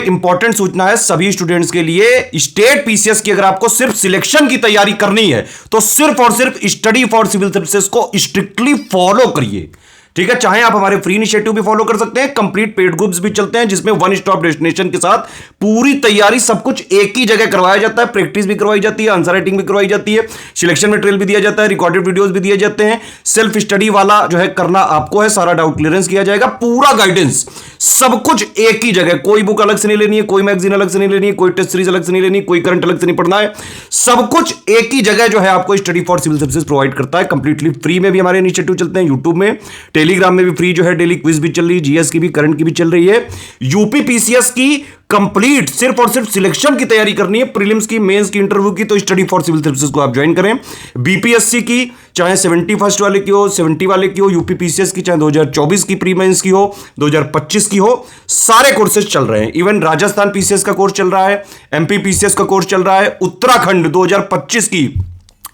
Important सूचना है सभी स्टूडेंट्स के लिए। स्टेट पीसीएस की अगर आपको सिर्फ सिलेक्शन की तैयारी करनी है तो सिर्फ और सिर्फ स्टडी फॉर सिविल सर्विसेज को स्ट्रिक्टली फॉलो करिए, ठीक है। चाहे आप हमारे फ्री इनिशिएटिव भी फॉलो कर सकते हैं, कंप्लीट पेड ग्रुप्स भी चलते हैं जिसमें वन स्टॉप डेस्टिनेशन के साथ पूरी तैयारी सब कुछ एक ही जगह करवाया जाता है। प्रैक्टिस भी करवाई जाती है, आंसर राइटिंग भी करवाई जाती है, सिलेक्शन मटेरियल भी दिया जाता है, रिकॉर्डेड वीडियोस भी दिए जाते हैं। सेल्फ स्टडी वाला जो है करना आपको है, सारा डाउट क्लियरेंस किया जाएगा, पूरा गाइडेंस सब कुछ एक ही जगह। कोई बुक अलग से नहीं लेनी है, कोई मैगजीन अलग से नहीं लेनी है, कोई टेस्ट सीरीज अलग से नहीं लेनी, कोई करंट अलग से नहीं पढ़ना है, सब कुछ एक ही जगह जो है आपको study for civil services provide करता है। कंप्लीटली फ्री में भी हमारे इनिशिएटिव चलते हैं, यूट्यूब में, टेलीग्राम में भी फ्री जो है डेली क्विज भी चल रही है, जीएस की भी, करंट की भी चल रही है। यूपी पीसीएस की कंप्लीट सिर्फ और सिर्फ सिलेक्शन की तैयारी करनी है, प्रीलिम्स की, मेंस की, इंटरव्यू की, तो स्टडी फॉर सिविल सर्विसेज को आप ज्वाइन करें। बीपीएससी की चाहे 71 वाले की हो, 70 वाले की हो, यूपी पीसीएस की चाहे 2024 की प्री मेंस की हो, 2025 की हो, सारे कोर्सेज चल रहे हैं। इवन राजस्थान पीसीएस का कोर्स चल रहा है, एमपी पीसीएस का कोर्स चल रहा है, उत्तराखंड 2025 की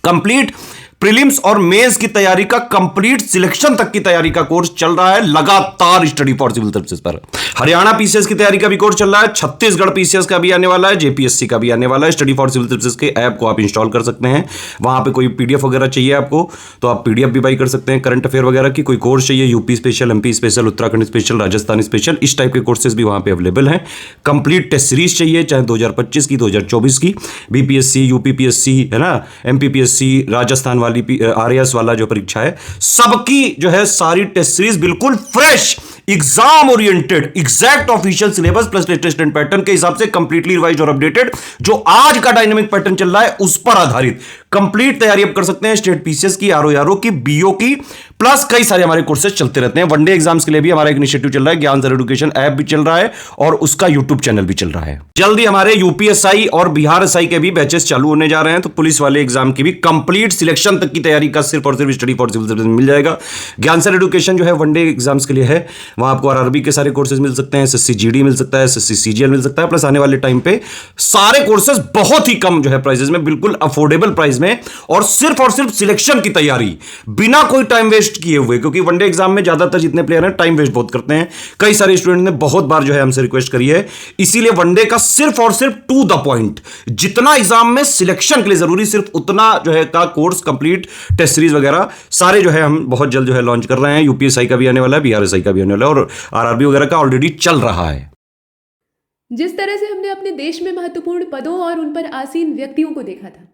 कंप्लीट प्रीलिम्स और मेंस की तैयारी का कंप्लीट सिलेक्शन तक की तैयारी का कोर्स चल रहा है लगातार स्टडी फॉर सिविल सर्विसेज पर। हरियाणा पीसीएस की तैयारी का भी कोर्स चल रहा है, छत्तीसगढ़ पीसीएस का भी आने वाला है, जेपीएससी का भी आने वाला है। स्टडी फॉर सिविल सर्विसेज के ऐप को आप इंस्टॉल कर सकते हैं, वहां पे कोई पीडीएफ वगैरह चाहिए आपको तो आप पीडीएफ भी बाई कर सकते हैं, करंट अफेयर वगैरह की। कोई कोर्स चाहिए, UP special, MP special, Uttarakhand special, Rajasthan special, इस टाइप के कोर्सेज भी वहां पे अवेलेबल हैं। कंप्लीट टेस्ट सीरीज चाहिए, चाहे 2025 की, 2024 की, बीपीएससी, यूपीपीएससी है ना, एमपीपीएससी, राजस्थान वाली आरएएस वाला जो परीक्षा है, सबकी जो है सारी टेस्ट सीरीज बिल्कुल fresh, exam oriented, exact official syllabus plus latest and pattern के हिसाब से कंप्लीटली रिवाइज्ड और अपडेटेड, जो आज का डायनेमिक पैटर्न चल रहा है उस पर आधारित कंप्लीट तैयारी आप कर सकते हैं। स्टेट पीसीएस की, आरओ की, बीओ की, प्लस कई सारे हमारे कोर्सेज चलते रहते हैं। वनडे एग्जाम्स के लिए भी हमारा एक इनिशिएटिव चल रहा है, ज्ञान सर एजुकेशन ऐप भी चल रहा है और उसका यूट्यूब चैनल भी चल रहा है। जल्दी हमारे यूपीएसआई और बिहार एसआई के भी बैचेस चालू होने जा रहे हैं, तो पुलिस वाले एग्जाम की भी कंप्लीट सिलेक्शन तक की तैयारी का सिर्फ और सिर्फ स्टडी फॉर सिविल सर्विसेज मिल जाएगा। ज्ञान सर एजुकेशन जो है वनडे एग्जाम्स के लिए है, वहां आपको आरआरबी के सारे कोर्सेज मिल सकते हैं, एसएससी जीडी मिल सकता है, एसएससी सीजीएल मिल सकता है, प्लस आने वाले टाइम पे सारे कोर्सेज बहुत ही कम जो है प्राइसेस में, बिल्कुल अफोर्डेबल प्राइस में, और सिर्फ सिलेक्शन की तैयारी बिना कोई टाइम वेस्ट किए हुए। क्योंकि वनडे एग्जाम में ज्यादातर जितने प्लेयर हैं टाइम वेस्ट बहुत करते हैं, कई सारे स्टूडेंट ने बहुत बार जो है हमसे रिक्वेस्ट करी है, इसीलिए वनडे का सिर्फ और सिर्फ टू द पॉइंट, जितना एग्जाम में सिलेक्शन के लिए जरूरी सिर्फ उतना जो है का कोर्स, कंप्लीट टेस्ट सीरीज वगैरह सारे जो है हम बहुत जल्द जो है लॉन्च कर रहे हैं। यूपीएसआई का भी आने वाला है, बीआरएसआई का भी आने वाला है, और आरआरबी वगैरह का ऑलरेडी चल रहा है। जिस तरह से हमने अपने देश में महत्वपूर्ण पदों और उन पर आसीन व्यक्तियों को देखा था,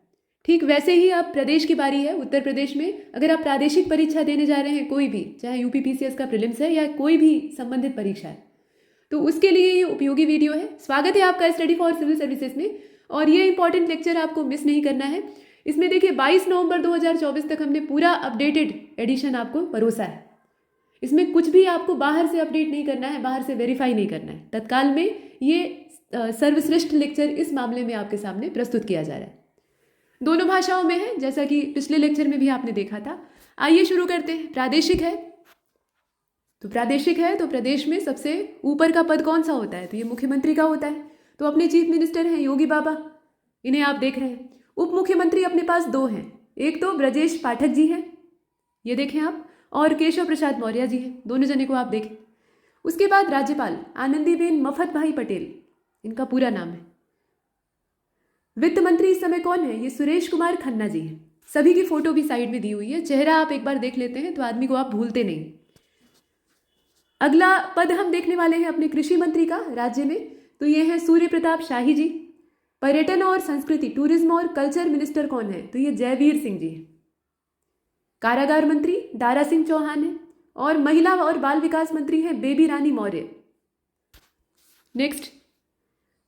ठीक वैसे ही अब प्रदेश की बारी है। उत्तर प्रदेश में अगर आप प्रादेशिक परीक्षा देने जा रहे हैं, कोई भी, चाहे यूपी पीसीएस का प्रीलिम्स है या कोई भी संबंधित परीक्षा है, तो उसके लिए ये उपयोगी वीडियो है। स्वागत है आपका स्टडी फॉर सिविल सर्विसेज में, और ये इंपॉर्टेंट लेक्चर आपको मिस नहीं करना है। इसमें देखिए 22 नवंबर 2024 तक हमने पूरा अपडेटेड एडिशन आपको परोसा है। इसमें कुछ भी आपको बाहर से अपडेट नहीं करना है, बाहर से वेरीफाई नहीं करना है। तत्काल में ये सर्वश्रेष्ठ लेक्चर इस मामले में आपके सामने प्रस्तुत किया जा रहा है। दोनों भाषाओं में है, जैसा कि पिछले लेक्चर में भी आपने देखा था। आइए शुरू करते हैं। प्रादेशिक है तो प्रदेश में सबसे ऊपर का पद कौन सा होता है? तो ये मुख्यमंत्री का होता है। तो अपने चीफ मिनिस्टर हैं योगी बाबा, इन्हें आप देख रहे हैं। उप मुख्यमंत्री अपने पास दो हैं, एक तो ब्रजेश पाठक जी हैं, ये देखें आप, और केशव प्रसाद मौर्य जी हैं, दोनों जने को आप देखें। उसके बाद राज्यपाल आनंदीबेन मफत भाई पटेल, इनका पूरा नाम है। वित्त मंत्री इस समय कौन है? ये सुरेश कुमार खन्ना जी हैं। सभी की फोटो भी साइड में दी हुई है, चेहरा आप एक बार देख लेते हैं तो आदमी को आप भूलते नहीं। अगला पद हम देखने वाले हैं अपने कृषि मंत्री का राज्य में, तो ये है सूर्य प्रताप शाही जी। पर्यटन और संस्कृति, टूरिज्म और कल्चर मिनिस्टर कौन है? तो ये जयवीर सिंह जी हैं। कारागार मंत्री दारा सिंह चौहान है, और महिला और बाल विकास मंत्री हैं बेबी रानी मौर्य। नेक्स्ट,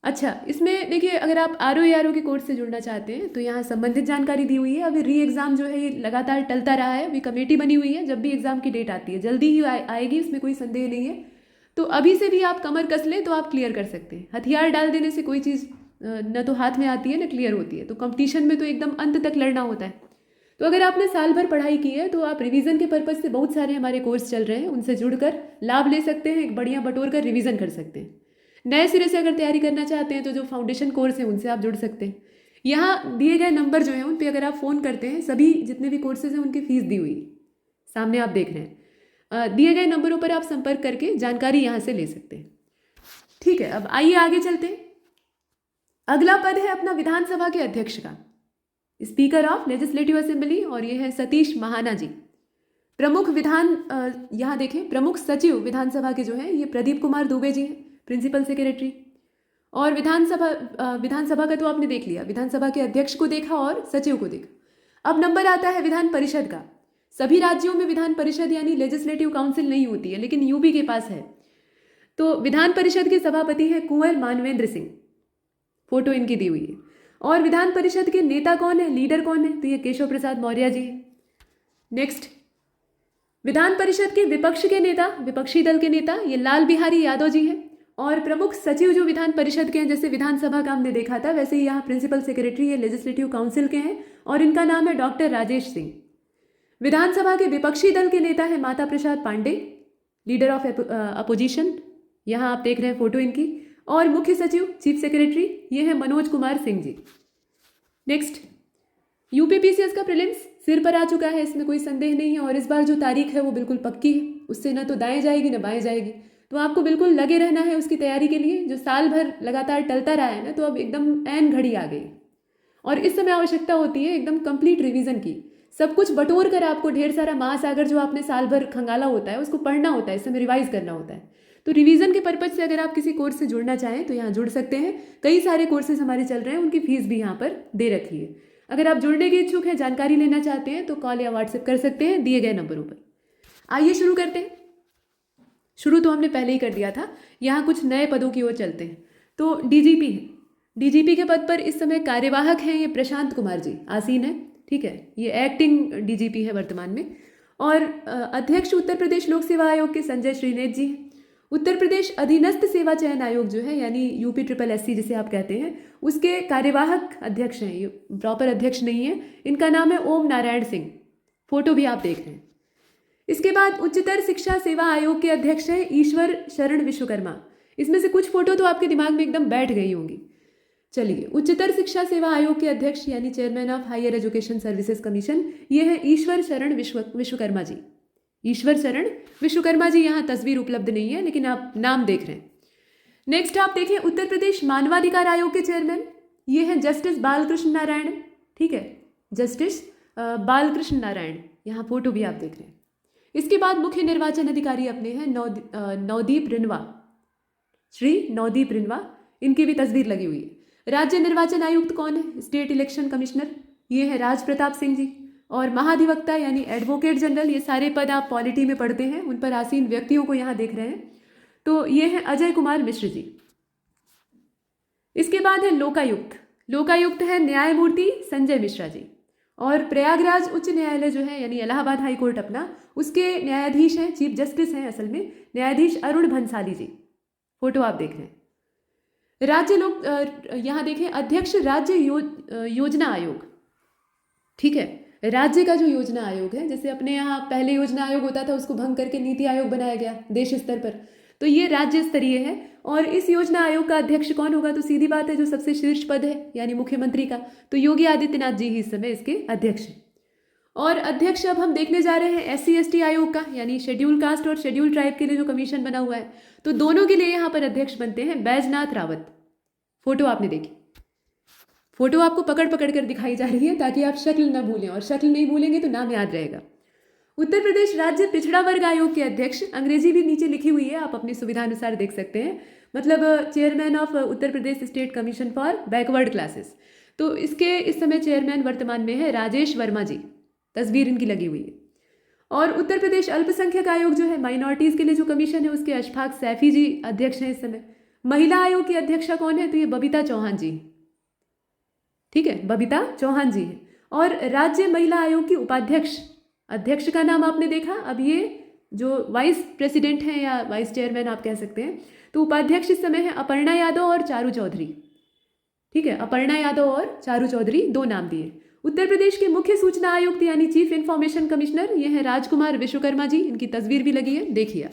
अच्छा, इसमें देखिए अगर आप आरओ के कोर्स से जुड़ना चाहते हैं तो यहाँ संबंधित जानकारी दी हुई है। अभी री एग्ज़ाम जो है ये लगातार टलता रहा है, अभी कमेटी बनी हुई है, जब भी एग्ज़ाम की डेट आती है जल्दी ही आएगी, इसमें कोई संदेह नहीं है। तो अभी से भी आप कमर कस लें तो आप क्लियर कर सकते हैं। हथियार डाल देने से कोई चीज़ न तो हाथ में आती है न क्लियर होती है, तो कंपटीशन में तो एकदम अंत तक लड़ना होता है। तो अगर आपने साल भर पढ़ाई की है तो आप रिवीजन के पर्पज़ से बहुत सारे हमारे कोर्स चल रहे हैं, उनसे जुड़कर लाभ ले सकते हैं, एक बढ़िया बटोर कर रिवीजन कर सकते हैं। नए सिरे से अगर तैयारी करना चाहते हैं तो जो फाउंडेशन कोर्स हैं उनसे आप जुड़ सकते हैं। यहाँ दिए गए नंबर जो हैं उन पे अगर आप फ़ोन करते हैं, सभी जितने भी कोर्सेज हैं उनकी फ़ीस दी हुई सामने आप देख रहे हैं। दिए गए नंबरों पर आप संपर्क करके जानकारी यहाँ से ले सकते हैं। ठीक है, अब आइए आगे चलते हैं। अगला पद है अपना विधानसभा के अध्यक्ष का, स्पीकर ऑफ लेजिस्लेटिव असेंबली, और ये है सतीश महाना जी। यहाँ देखें, प्रमुख सचिव विधानसभा के जो है ये प्रदीप कुमार दुबे जी हैं, प्रिंसिपल सेक्रेटरी। और विधानसभा का तो आपने देख लिया, विधानसभा के अध्यक्ष को देखा और सचिव को देखा। अब नंबर आता है विधान परिषद का। सभी राज्यों में विधान परिषद यानी लेजिस्लेटिव काउंसिल नहीं होती है, लेकिन यूपी के पास है। तो विधान परिषद के सभापति हैं कुंवर मानवेंद्र सिंह, फोटो इनकी दी हुई है। और विधान परिषद के नेता कौन है, लीडर कौन है, तो ये केशव प्रसाद मौर्य जी है। नेक्स्ट, विधान परिषद के विपक्ष के नेता, विपक्षी दल के नेता, ये लाल बिहारी यादव जी हैं। और प्रमुख सचिव जो विधान परिषद के हैं, जैसे विधानसभा का हमने देखा था, वैसे ही यहाँ प्रिंसिपल सेक्रेटरी ये लेजिस्लेटिव काउंसिल के हैं और इनका नाम है डॉक्टर राजेश सिंह। विधानसभा के विपक्षी दल के नेता है Mata Prasad Pandey, leader of opposition, यहाँ आप देख रहे हैं फोटो इनकी। और मुख्य सचिव चीफ सेक्रेटरी ये है मनोज कुमार सिंह जी। नेक्स्ट, यूपीपीसीएस का प्रीलिम्स सिर पर आ चुका है, इसमें कोई संदेह नहीं है। और इस बार जो तारीख है वो बिल्कुल पक्की है, उससे ना तो दाएं जाएगी ना बाएं जाएगी। तो आपको बिल्कुल लगे रहना है उसकी तैयारी के लिए। जो साल भर लगातार टलता रहा है ना, तो अब एकदम ऐन घड़ी आ गई और इस समय आवश्यकता होती है एकदम कंप्लीट रिवीजन की। सब कुछ बटोर कर आपको ढेर सारा महासागर जो आपने साल भर खंगाला होता है उसको पढ़ना होता है, इस समय रिवाइज करना होता है। तो रिवीजन के पर्पज से अगर आप किसी कोर्स से जुड़ना चाहें तो यहाँ जुड़ सकते हैं। कई सारे कोर्सेज हमारे चल रहे हैं, उनकी फीस भी यहाँ पर दे रखी है। अगर आप जुड़ने के इच्छुक हैं, जानकारी लेना चाहते हैं, तो कॉल या व्हाट्सएप कर सकते हैं दिए गए नंबरों पर। आइए शुरू करते हैं। शुरू तो हमने पहले ही कर दिया था। यहाँ कुछ नए पदों की ओर चलते हैं। तो डीजीपी है, डीजीपी के पद पर इस समय कार्यवाहक हैं ये प्रशांत कुमार जी, आसीन है। ठीक है, ये एक्टिंग डीजीपी है वर्तमान में। और अध्यक्ष उत्तर प्रदेश लोक सेवा आयोग के संजय श्रीनेत जी हैं। उत्तर प्रदेश अधीनस्थ सेवा चयन आयोग जो है, यानी यूपी SSS जिसे आप कहते हैं, उसके कार्यवाहक अध्यक्ष हैं। ये प्रॉपर अध्यक्ष नहीं है, इनका नाम है ओम नारायण सिंह, फोटो भी आप देख रहे हैं। इसके बाद उच्चतर शिक्षा सेवा आयोग के अध्यक्ष हैं ईश्वर शरण विश्वकर्मा। इसमें से कुछ फोटो तो आपके दिमाग में एकदम बैठ गई होंगी। चलिए, उच्चतर शिक्षा सेवा आयोग के अध्यक्ष यानी chairman of higher education services commission, ये है ईश्वर शरण विश्वकर्मा जी। ईश्वर शरण विश्वकर्मा जी, यहाँ तस्वीर उपलब्ध नहीं है लेकिन आप नाम देख रहे हैं। नेक्स्ट आप देखें, उत्तर प्रदेश मानवाधिकार आयोग के चेयरमैन ये हैं जस्टिस बालकृष्ण नारायण। ठीक है, जस्टिस बालकृष्ण नारायण, यहाँ फोटो भी आप देख रहे हैं। इसके बाद मुख्य निर्वाचन अधिकारी अपने हैं नवदीप रिनवा, श्री नवदीप रिनवा, इनकी भी तस्वीर लगी हुई है। राज्य निर्वाचन आयुक्त कौन है, स्टेट इलेक्शन कमिश्नर, ये है राज प्रताप सिंह जी। और महाधिवक्ता यानी एडवोकेट जनरल, ये सारे पद आप पॉलिटी में पढ़ते हैं, उन पर आसीन व्यक्तियों को यहाँ देख रहे हैं। तो ये है अजय कुमार मिश्र जी। इसके बाद है लोकायुक्त, लोकायुक्त है न्यायमूर्ति संजय मिश्रा जी। और प्रयागराज उच्च न्यायालय जो है यानी इलाहाबाद हाई कोर्ट अपना, उसके न्यायाधीश हैं, चीफ जस्टिस हैं असल में, न्यायाधीश अरुण भंसाली जी। फोटो आप देख रहे हैं। यहाँ देखें, अध्यक्ष राज्य योजना आयोग। ठीक है, राज्य का जो योजना आयोग है, जैसे अपने यहाँ पहले योजना आयोग होता था, उसको भंग करके नीति आयोग बनाया गया देश स्तर पर, तो ये राज्य स्तरीय है। और इस योजना आयोग का अध्यक्ष कौन होगा, तो सीधी बात है जो सबसे शीर्ष पद है यानी मुख्यमंत्री का, तो योगी आदित्यनाथ जी ही इस समय इसके अध्यक्ष हैं। और अध्यक्ष अब हम देखने जा रहे हैं SC/ST आयोग का, यानी शेड्यूल कास्ट और शेड्यूल ट्राइब के लिए जो कमीशन बना हुआ है, तो दोनों के लिए यहाँ पर अध्यक्ष बनते हैं बैजनाथ रावत। फोटो आपने देखी, फोटो आपको पकड़ पकड़ कर दिखाई जा रही है ताकि आप शक्ल न भूलें, और शक्ल नहीं भूलेंगे तो नाम याद रहेगा। उत्तर प्रदेश राज्य पिछड़ा वर्ग आयोग के अध्यक्ष, अंग्रेजी भी नीचे लिखी हुई है, आप अपनी सुविधा अनुसार देख सकते हैं, मतलब chairman of Uttar Pradesh state commission for backward classes. तो इसके इस समय चेयरमैन वर्तमान में है राजेश वर्मा जी, तस्वीर इनकी लगी हुई है। और उत्तर प्रदेश अल्पसंख्यक आयोग जो है, माइनॉरिटीज़ के लिए जो कमीशन है, उसके अशफाक सैफी जी अध्यक्ष हैं इस समय। महिला आयोग की अध्यक्षा कौन है, तो ये बबीता चौहान जी। ठीक है, बबीता चौहान जी हैं। और राज्य महिला आयोग की उपाध्यक्ष, अध्यक्ष का नाम आपने देखा, अब ये जो वाइस प्रेसिडेंट हैं या वाइस चेयरमैन आप कह सकते हैं, तो उपाध्यक्ष इस समय है अपर्णा यादव और चारू चौधरी। ठीक है, अपर्णा यादव और चारू चौधरी, दो नाम दिए। उत्तर प्रदेश के मुख्य सूचना आयुक्त यानी चीफ इंफॉर्मेशन कमिश्नर, ये है राजकुमार विश्वकर्मा जी, इनकी तस्वीर भी लगी है, देखिए।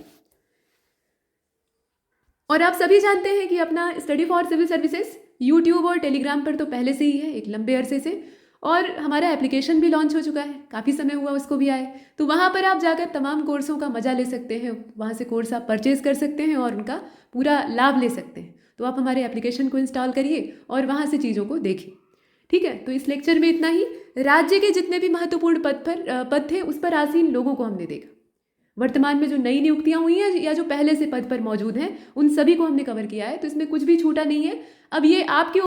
और आप सभी जानते हैं कि अपना study for civil services YouTube और टेलीग्राम पर तो पहले से ही है, एक लंबे अरसे से। और हमारा एप्लीकेशन भी लॉन्च हो चुका है, काफ़ी समय हुआ उसको भी आए। तो वहाँ पर आप जाकर तमाम कोर्सों का मज़ा ले सकते हैं, वहाँ से कोर्स आप परचेज़ कर सकते हैं और उनका पूरा लाभ ले सकते हैं। तो आप हमारे एप्लीकेशन को इंस्टॉल करिए और वहाँ से चीज़ों को देखिए। ठीक है, तो इस लेक्चर में इतना ही। राज्य के जितने भी महत्वपूर्ण पद थे उस पर आसीन लोगों को हमने देखा। वर्तमान में जो नई नियुक्तियां हुई हैं या जो पहले से पद पर मौजूद हैं उन सभी को हमने कवर किया है, तो इसमें कुछ भी छूटा नहीं है। अब ये आपके